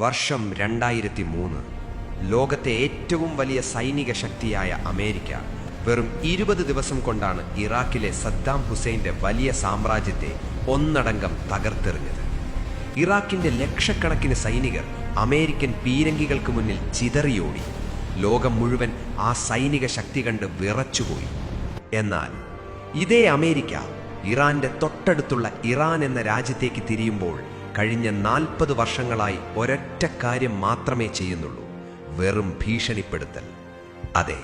വർഷം 2003. ലോകത്തെ ഏറ്റവും വലിയ സൈനിക ശക്തിയായ അമേരിക്ക വെറും 20 ദിവസം കൊണ്ടാണ് ഇറാഖിലെ സദ്ദാം ഹുസൈൻ്റെ വലിയ സാമ്രാജ്യത്തെ ഒന്നടങ്കം തകർത്തെറിഞ്ഞത്. ഇറാഖിൻ്റെ ലക്ഷക്കണക്കിന് സൈനികർ അമേരിക്കൻ പീരങ്കികൾക്ക് മുന്നിൽ ചിതറിയോടി. ലോകം മുഴുവൻ ആ സൈനിക ശക്തി കണ്ട് വിറച്ചുപോയി. എന്നാൽ ഇതേ അമേരിക്ക ഇറാന്റെ തൊട്ടടുത്തുള്ള ഇറാൻ എന്ന രാജ്യത്തേക്ക് തിരിയുമ്പോൾ കഴിഞ്ഞ 40 വർഷങ്ങളായി ഒരൊറ്റ കാര്യം മാത്രമേ ചെയ്യുന്നുള്ളൂ: വെറും ഭീഷണിപ്പെടുത്തൽ. അതെ,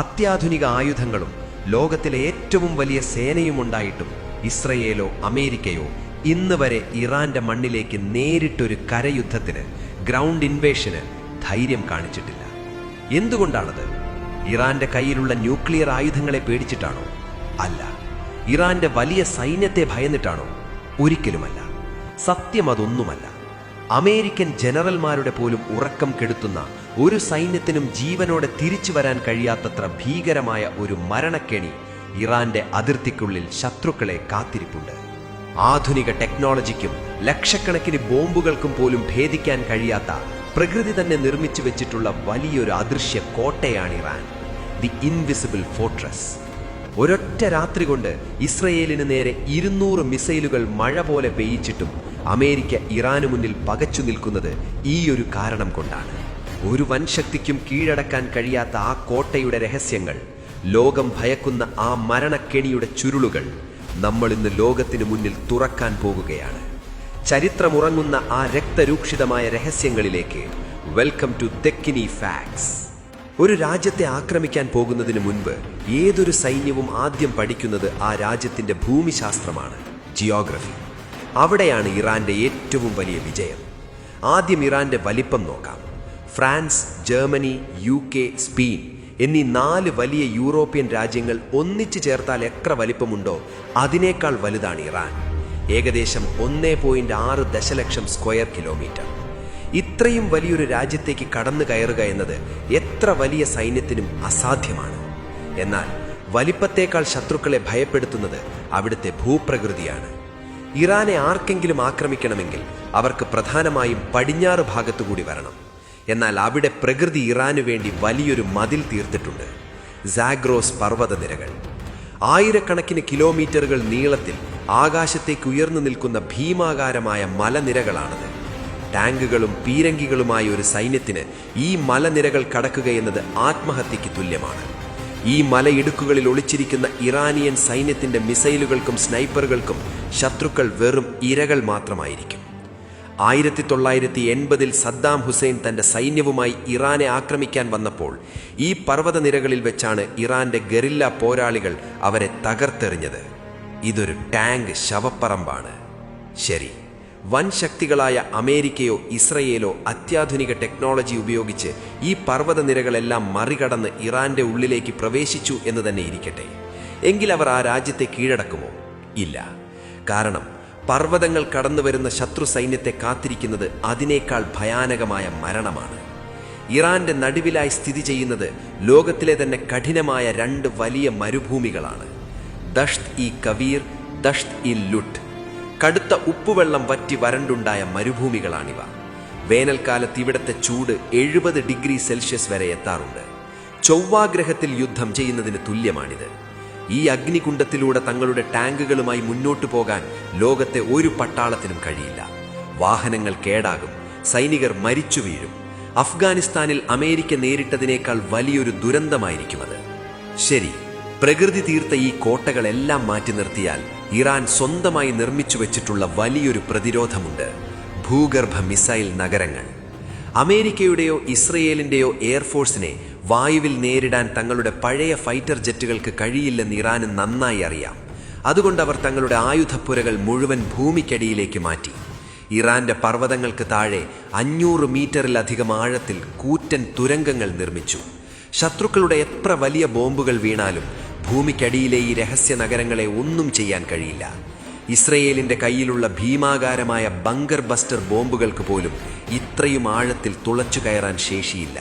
അത്യാധുനിക ആയുധങ്ങളും ലോകത്തിലെ ഏറ്റവും വലിയ സേനയുമുണ്ടായിട്ടും ഇസ്രയേലോ അമേരിക്കയോ ഇന്ന് വരെ ഇറാന്റെ മണ്ണിലേക്ക് നേരിട്ടൊരു കരയുദ്ധത്തിന്, ഗ്രൗണ്ട് ഇൻവേഷന് ധൈര്യം കാണിച്ചിട്ടില്ല. എന്തുകൊണ്ടാണത്? ഇറാന്റെ കയ്യിലുള്ള ന്യൂക്ലിയർ ആയുധങ്ങളെ പേടിച്ചിട്ടാണോ? അല്ല. ഇറാന്റെ വലിയ സൈന്യത്തെ ഭയന്നിട്ടാണോ? ഒരിക്കലുമല്ല. സത്യം അതൊന്നുമല്ല. അമേരിക്കൻ ജനറൽമാരുടെ പോലും ഉറക്കം കെടുത്തുന്ന, ഒരു സൈന്യത്തിനും ജീവനോടെ തിരിച്ചു വരാൻ കഴിയാത്തത്ര ഭീകരമായ ഒരു മരണക്കെണി ഇറാന്റെ അതിർത്തിക്കുള്ളിൽ ശത്രുക്കളെ കാത്തിരിപ്പുണ്ട്. ആധുനിക ടെക്നോളജിക്കും ലക്ഷക്കണക്കിന് ബോംബുകൾക്കും പോലും ഭേദിക്കാൻ കഴിയാത്ത, പ്രകൃതി തന്നെ നിർമ്മിച്ചു വെച്ചിട്ടുള്ള വലിയൊരു അദൃശ്യ കോട്ടയാണ് ഇറാൻ, ദി ഇൻവിസിബിൾ ഫോർട്രസ്. ഒരൊറ്റ രാത്രി കൊണ്ട് ഇസ്രയേലിന് നേരെ 200 മിസൈലുകൾ മഴ പോലെ പെയ്യിച്ചിട്ടും അമേരിക്ക ഇറാനു മുന്നിൽ പകച്ചു നിൽക്കുന്നത് ഈ ഒരു കാരണം കൊണ്ടാണ്. ഒരു വൻശക്തിക്കും കീഴടക്കാൻ കഴിയാത്ത ആ കോട്ടയുടെ രഹസ്യങ്ങൾ, ലോകം ഭയക്കുന്ന ആ മരണക്കെണിയുടെ ചുരുളുകൾ നമ്മൾ ഇന്ന് ലോകത്തിനു മുന്നിൽ തുറക്കാൻ പോകുകയാണ്. ചരിത്രമുറങ്ങുന്ന ആ രക്തരൂക്ഷിതമായ രഹസ്യങ്ങളിലേക്ക് വെൽക്കം ടു തെക്കിനി ഫാക്ട്സ്. ഒരു രാജ്യത്തെ ആക്രമിക്കാൻ പോകുന്നതിന് മുൻപ് ഏതൊരു സൈന്യവും ആദ്യം പഠിക്കുന്നത് ആ രാജ്യത്തിന്റെ ഭൂമിശാസ്ത്രമാണ്, ജിയോഗ്രഫി. അവിടെയാണ് ഇറാന്റെ ഏറ്റവും വലിയ വിജയം. ആദ്യം ഇറാന്റെ വലിപ്പം നോക്കാം. ഫ്രാൻസ്, ജർമ്മനി, UK, സ്പെയിൻ എന്നീ 4 വലിയ യൂറോപ്യൻ രാജ്യങ്ങൾ ഒന്നിച്ചു ചേർത്താൽ എത്ര വലിപ്പമുണ്ടോ അതിനേക്കാൾ വലുതാണ് ഇറാൻ. ഏകദേശം 1.6 ദശലക്ഷം സ്ക്വയർ കിലോമീറ്റർ. ഇത്രയും വലിയൊരു രാജ്യത്തേക്ക് കടന്നു കയറുക എന്നത് എത്ര വലിയ സൈന്യത്തിനും അസാധ്യമാണ്. എന്നാൽ വലിപ്പത്തേക്കാൾ ശത്രുക്കളെ ഭയപ്പെടുത്തുന്നത് അവിടുത്തെ ഭൂപ്രകൃതിയാണ്. ഇറാനെ ആർക്കെങ്കിലും ആക്രമിക്കണമെങ്കിൽ അവർക്ക് പ്രധാനമായും പടിഞ്ഞാറ് ഭാഗത്തുകൂടി വരണം. എന്നാൽ അവിടെ പ്രകൃതി ഇറാനു വേണ്ടി വലിയൊരു മതിൽ തീർത്തിട്ടുണ്ട്: സാഗ്രോസ് പർവ്വതനിരകൾ. ആയിരക്കണക്കിന് കിലോമീറ്ററുകൾ നീളത്തിൽ ആകാശത്തേക്ക് ഉയർന്നു നിൽക്കുന്ന ഭീമാകാരമായ മലനിരകളാണത്. ടാങ്കുകളും പീരങ്കികളുമായ ഒരു സൈന്യത്തിന് ഈ മലനിരകൾ കടക്കുകയെന്നത് ആത്മഹത്യയ്ക്ക് തുല്യമാണ്. ഈ മലയിടുക്കുകളിൽ ഒളിച്ചിരിക്കുന്ന ഇറാനിയൻ സൈന്യത്തിന്റെ മിസൈലുകൾക്കും സ്നൈപ്പറുകൾക്കും ശത്രുക്കൾ വെറും ഇരകൾ മാത്രമായിരിക്കും. 1980-ൽ സദ്ദാം ഹുസൈൻ തന്റെ സൈന്യവുമായി ഇറാനെ ആക്രമിക്കാൻ വന്നപ്പോൾ ഈ പർവ്വതനിരകളിൽ വെച്ചാണ് ഇറാന്റെ ഗറില്ല പോരാളികൾ അവരെ തകർത്തെറിഞ്ഞത്. ഇതൊരു ടാങ്ക് ശവപ്പറമ്പാണ്. ശരി, വൻ ശക്തികളായ അമേരിക്കയോ ഇസ്രയേലോ അത്യാധുനിക ടെക്നോളജി ഉപയോഗിച്ച് ഈ പർവ്വതനിരകളെല്ലാം മറികടന്ന് ഇറാന്റെ ഉള്ളിലേക്ക് പ്രവേശിച്ചു എന്ന് തന്നെ ഇരിക്കട്ടെ. എങ്കിൽ അവർ ആ രാജ്യത്തെ കീഴടക്കുമോ? ഇല്ല. കാരണം പർവ്വതങ്ങൾ കടന്നു വരുന്ന ശത്രു സൈന്യത്തെ കാത്തിരിക്കുന്നത് അതിനേക്കാൾ ഭയാനകമായ മരണമാണ്. ഇറാന്റെ നടുവിലായി സ്ഥിതി ചെയ്യുന്നത് ലോകത്തിലെ തന്നെ കഠിനമായ 2 വലിയ മരുഭൂമികളാണ്: ദഷ്ത് ഇ കവീർ, ദഷ്ത് ഇ ലുട്ട്. കടുത്ത ഉപ്പുവെള്ളം വറ്റി വരണ്ടുണ്ടായ മരുഭൂമികളാണിവ. വേനൽക്കാലത്ത് ഇവിടത്തെ ചൂട് 70 ഡിഗ്രി സെൽഷ്യസ് വരെ എത്താറുണ്ട്. ചൊവ്വാഗ്രഹത്തിൽ യുദ്ധം ചെയ്യുന്നതിന് തുല്യമാണിത്. ഈ അഗ്നികുണ്ഡത്തിലൂടെ തങ്ങളുടെ ടാങ്കുകളുമായി മുന്നോട്ടു പോകാൻ ലോകത്തെ ഒരു പട്ടാളത്തിനും കഴിയില്ല. വാഹനങ്ങൾ കേടാകും, സൈനികർ മരിച്ചു വീഴും. അഫ്ഗാനിസ്ഥാനിൽ അമേരിക്ക നേരിട്ടതിനേക്കാൾ വലിയൊരു ദുരന്തമായിരിക്കും അത്. ശരി, പ്രകൃതി തീർത്ത ഈ കോട്ടകളെല്ലാം മാറ്റി നിർത്തിയാൽ ഇറാൻ സ്വന്തമായി നിർമ്മിച്ചു വെച്ചിട്ടുള്ള വലിയൊരു പ്രതിരോധമുണ്ട്: ഭൂഗർഭ മിസൈൽ നഗരങ്ങൾ. അമേരിക്കയുടെയോ ഇസ്രയേലിന്റെയോ എയർഫോഴ്സിനെ വായുവിൽ നേരിടാൻ തങ്ങളുടെ പഴയ ഫൈറ്റർ ജെറ്റുകൾക്ക് കഴിയില്ലെന്ന് ഇറാന് നന്നായി അറിയാം. അതുകൊണ്ട് അവർ തങ്ങളുടെ ആയുധപ്പുരകൾ മുഴുവൻ ഭൂമിക്കടിയിലേക്ക് മാറ്റി. ഇറാന്റെ പർവ്വതങ്ങൾക്ക് താഴെ 500 മീറ്ററിലധികം ആഴത്തിൽ കൂറ്റൻ തുരങ്കങ്ങൾ നിർമ്മിച്ചു. ശത്രുക്കളുടെ എത്ര വലിയ ബോംബുകൾ വീണാലും ഭൂമിക്കടിയിലെ ഈ രഹസ്യ നഗരങ്ങളെ ഒന്നും ചെയ്യാൻ കഴിയില്ല. ഇസ്രയേലിന്റെ കയ്യിലുള്ള ഭീമാകാരമായ ബങ്കർ ബസ്റ്റർ ബോംബുകൾക്ക് പോലും ഇത്രയും ആഴത്തിൽ തുളച്ചു കയറാൻ ശേഷിയില്ല.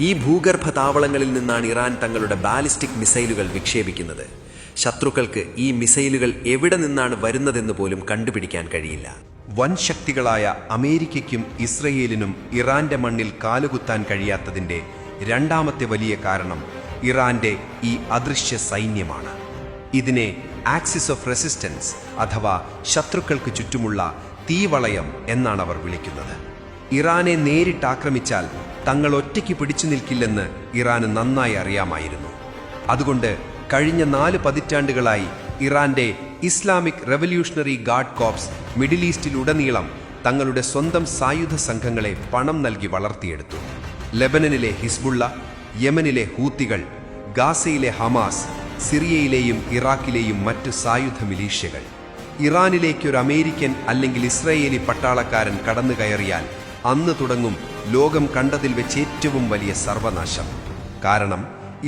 ഈ ഭൂഗർഭ താവളങ്ങളിൽ നിന്നാണ് ഇറാൻ തങ്ങളുടെ ബാലിസ്റ്റിക് മിസൈലുകൾ വിക്ഷേപിക്കുന്നത്. ശത്രുക്കൾക്ക് ഈ മിസൈലുകൾ എവിടെ നിന്നാണ് വരുന്നതെന്ന് പോലും കണ്ടുപിടിക്കാൻ കഴിയില്ല. വൻ ശക്തികളായ അമേരിക്കയ്ക്കും ഇസ്രയേലിനും ഇറാന്റെ മണ്ണിൽ കാലുകുത്താൻ കഴിയാത്തതിൻ്റെ രണ്ടാമത്തെ വലിയ കാരണം ഇറാന്റെ ഈ അദൃശ്യ സൈന്യമാണ്. ഇതിനെ ആക്സിസ് ഓഫ് റെസിസ്റ്റൻസ് അഥവാ ശത്രുക്കൾക്ക് ചുറ്റുമുള്ള തീവളയം എന്നാണ് അവർ വിളിക്കുന്നത്. ഇറാനെ നേരിട്ട് ആക്രമിച്ചാൽ തങ്ങൾ ഒറ്റയ്ക്ക് പിടിച്ചു നിൽക്കില്ലെന്ന് ഇറാന് നന്നായി അറിയാമായിരുന്നു. അതുകൊണ്ട് കഴിഞ്ഞ 4 പതിറ്റാണ്ടുകളായി ഇറാന്റെ Islamic revolutionary guard corps middle ഈസ്റ്റിലുടനീളം തങ്ങളുടെ സ്വന്തം സായുധ സംഘങ്ങളെ പണം നൽകി വളർത്തിയെടുത്തു. ലെബനനിലെ ഹിസ്ബുള്ള, യമനിലെ ഹൂത്തികൾ, ഗാസയിലെ ഹമാസ്, സിറിയയിലെയും ഇറാഖിലെയും മറ്റു സായുധ മിലീഷ്യകൾ. ഇറാനിലേക്ക് ഒരു അമേരിക്കൻ അല്ലെങ്കിൽ ഇസ്രയേലി പട്ടാളക്കാരൻ കടന്നു കയറിയാൽ അന്ന് തുടങ്ങും ലോകം കണ്ടതിൽ വെച്ച് ഏറ്റവും വലിയ സർവനാശം. കാരണം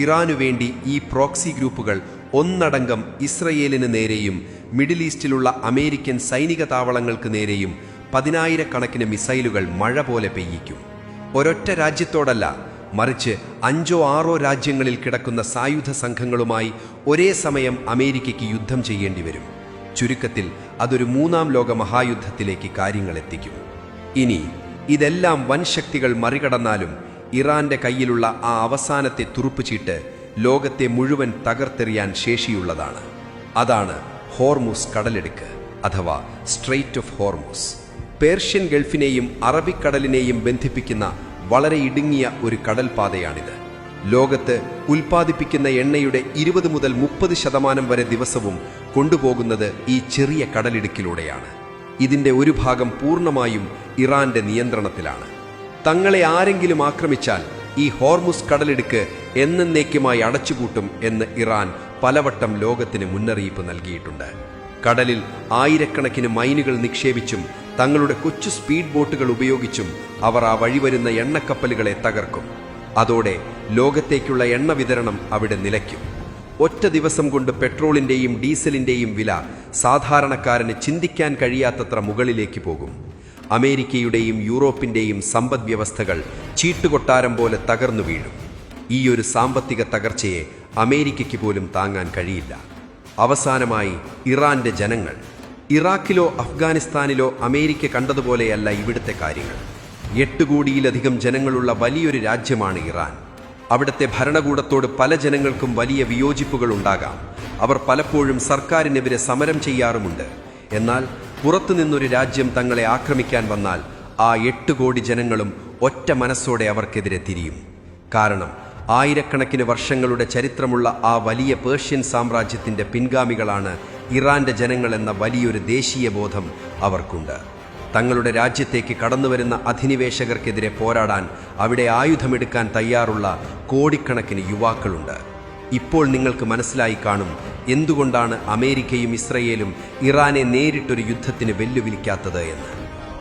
ഇറാനു വേണ്ടി ഈ പ്രോക്സി ഗ്രൂപ്പുകൾ ഒന്നടങ്കം ഇസ്രയേലിന് നേരെയും മിഡിൽ ഈസ്റ്റിലുള്ള അമേരിക്കൻ സൈനിക താവളങ്ങൾക്ക് നേരെയും 10,000-കണക്കിന് മിസൈലുകൾ മഴ പോലെ പെയ്യിക്കും. ഒരൊറ്റ രാജ്യത്തോടല്ല, മറിച്ച് 5-6 രാജ്യങ്ങളിൽ കിടക്കുന്ന സായുധ സംഘങ്ങളുമായി ഒരേ സമയം അമേരിക്കയ്ക്ക് യുദ്ധം ചെയ്യേണ്ടി വരും. ചുരുക്കത്തിൽ അതൊരു 3ാം ലോക മഹായുദ്ധത്തിലേക്ക് കാര്യങ്ങൾ എത്തിക്കും. ഇനി ഇതെല്ലാം വൻ ശക്തികൾ മറികടന്നാലും ഇറാന്റെ കയ്യിലുള്ള ആ അവസാനത്തെ തുറുപ്പുചീട്ട് ലോകത്തെ മുഴുവൻ തകർത്തെറിയാൻ ശേഷിയുള്ളതാണ്. അതാണ് ഹോർമുസ് കടലിടുക്ക് അഥവാ സ്ട്രെയ്റ്റ് ഓഫ് ഹോർമുസ്. പേർഷ്യൻ ഗൾഫിനെയും അറബിക്കടലിനെയും ബന്ധിപ്പിക്കുന്ന വളരെ ഇടുങ്ങിയ ഒരു കടൽപാതയാണിത്. ലോകത്ത് ഉൽപ്പാദിപ്പിക്കുന്ന എണ്ണയുടെ 20 മുതൽ 30% വരെ ദിവസവും കൊണ്ടുപോകുന്നത് ഈ ചെറിയ കടലിടുക്കിലൂടെയാണ്. ഇതിന്റെ ഒരു ഭാഗം പൂർണ്ണമായും ഇറാന്റെ നിയന്ത്രണത്തിലാണ്. തങ്ങളെ ആരെങ്കിലും ആക്രമിച്ചാൽ ഈ ഹോർമുസ് കടലിടുക്ക് എന്നേക്കുമായി അടച്ചുപൂട്ടും എന്ന് ഇറാൻ പലവട്ടം ലോകത്തിന് മുന്നറിയിപ്പ് നൽകിയിട്ടുണ്ട്. കടലിൽ 1000-കണക്കിന് മൈനുകൾ നിക്ഷേപിച്ചും തങ്ങളുടെ കൊച്ചു സ്പീഡ് ബോട്ടുകൾ ഉപയോഗിച്ചും അവർ ആ വഴിവരുന്ന എണ്ണക്കപ്പലുകളെ തകർക്കും. അതോടെ ലോകത്തേക്കുള്ള എണ്ണ വിതരണം അവിടെ നിലയ്ക്കും. ഒറ്റ ദിവസം കൊണ്ട് പെട്രോളിന്റെയും ഡീസലിന്റെയും വില സാധാരണക്കാരന് ചിന്തിക്കാൻ കഴിയാത്തത്ര മുകളിലേക്ക് പോകും. അമേരിക്കയുടെയും യൂറോപ്പിന്റെയും സമ്പദ് വ്യവസ്ഥകൾ ചീട്ടുകൊട്ടാരം പോലെ തകർന്നു വീഴും. ഈ ഒരു സാമ്പത്തിക തകർച്ചയെ അമേരിക്കയ്ക്ക് പോലും താങ്ങാൻ കഴിയില്ല. അവസാനമായി ഇറാന്റെ ജനങ്ങൾ. ഇറാഖിലോ അഫ്ഗാനിസ്ഥാനിലോ അമേരിക്ക കണ്ടതുപോലെയല്ല ഇവിടുത്തെ കാര്യങ്ങൾ. 8 കോടിയിലധികം ജനങ്ങളുള്ള വലിയൊരു രാജ്യമാണ് ഇറാൻ. അവിടുത്തെ ഭരണകൂടത്തോട് പല ജനങ്ങൾക്കും വലിയ വിയോജിപ്പുകൾ ഉണ്ടാകാം. അവർ പലപ്പോഴും സർക്കാരിനെതിരെ സമരം ചെയ്യാറുമുണ്ട്. എന്നാൽ പുറത്തുനിന്നൊരു രാജ്യം തങ്ങളെ ആക്രമിക്കാൻ വന്നാൽ ആ 8 കോടി ജനങ്ങളും ഒറ്റ മനസ്സോടെ അവർക്കെതിരെ തിരിയും. കാരണം 1000-കണക്കിന് വർഷങ്ങളുടെ ചരിത്രമുള്ള ആ വലിയ പേർഷ്യൻ സാമ്രാജ്യത്തിന്റെ പിൻഗാമികളാണ് ഇറാന്റെ ജനങ്ങളെന്ന വലിയൊരു ദേശീയ ബോധം അവർക്കുണ്ട്. തങ്ങളുടെ രാജ്യത്തേക്ക് കടന്നുവരുന്ന അധിനിവേശകർക്കെതിരെ പോരാടാൻ അവിടെ ആയുധമെടുക്കാൻ തയ്യാറുള്ള കോടിക്കണക്കിന് യുവാക്കളുണ്ട്. ഇപ്പോൾ നിങ്ങൾക്ക് മനസ്സിലായി കാണും എന്തുകൊണ്ടാണ് അമേരിക്കയും ഇസ്രയേലും ഇറാനെ നേരിട്ടൊരു യുദ്ധത്തിന് വെല്ലുവിളിക്കാത്തത് എന്ന്.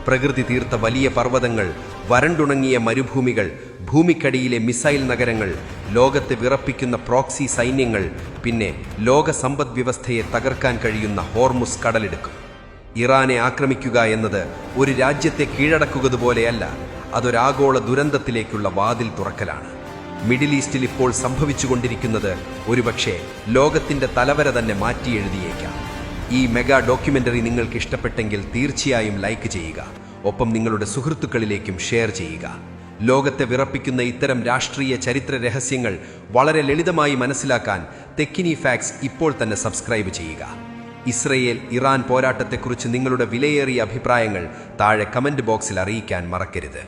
പ്രകൃതി തീർത്ത വലിയ പർവ്വതങ്ങൾ, വരണ്ടുണങ്ങിയ മരുഭൂമികൾ, ഭൂമിക്കടിയിലെ മിസൈൽ നഗരങ്ങൾ, ലോകത്തെ വിറപ്പിക്കുന്ന പ്രോക്സി സൈന്യങ്ങൾ, പിന്നെ ലോക സമ്പദ് വ്യവസ്ഥയെ തകർക്കാൻ കഴിയുന്ന ഹോർമുസ് കടലിടുക്കും. ഇറാനെ ആക്രമിക്കുക എന്നത് ഒരു രാജ്യത്തെ കീഴടക്കുകതുപോലെയല്ല, അതൊരാഗോള ദുരന്തത്തിലേക്കുള്ള വാതിൽ തുറക്കലാണ്. മിഡിൽ ഈസ്റ്റിൽ ഇപ്പോൾ സംഭവിച്ചുകൊണ്ടിരിക്കുന്നത് ഒരുപക്ഷെ ലോകത്തിന്റെ തലവര തന്നെ മാറ്റിയെഴുതിയേക്കാം. ഈ മെഗാ ഡോക്യുമെന്ററി നിങ്ങൾക്ക് ഇഷ്ടപ്പെട്ടെങ്കിൽ തീർച്ചയായും ലൈക്ക് ചെയ്യുക. ഒപ്പം നിങ്ങളുടെ സുഹൃത്തുക്കളിലേക്കും ഷെയർ ചെയ്യുക. ലോകത്തെ വിറപ്പിക്കുന്ന ഇത്തരം രാഷ്ട്രീയ ചരിത്ര രഹസ്യങ്ങൾ വളരെ ലളിതമായി മനസ്സിലാക്കാൻ തെക്കിനി ഫാക്സ് ഇപ്പോൾ തന്നെ സബ്സ്ക്രൈബ് ചെയ്യുക. ഇസ്രയേൽ ഇറാൻ പോരാട്ടത്തെക്കുറിച്ച് നിങ്ങളുടെ വിലയേറിയ അഭിപ്രായങ്ങൾ താഴെ കമന്റ് ബോക്സിൽ അറിയിക്കാൻ മറക്കരുത്.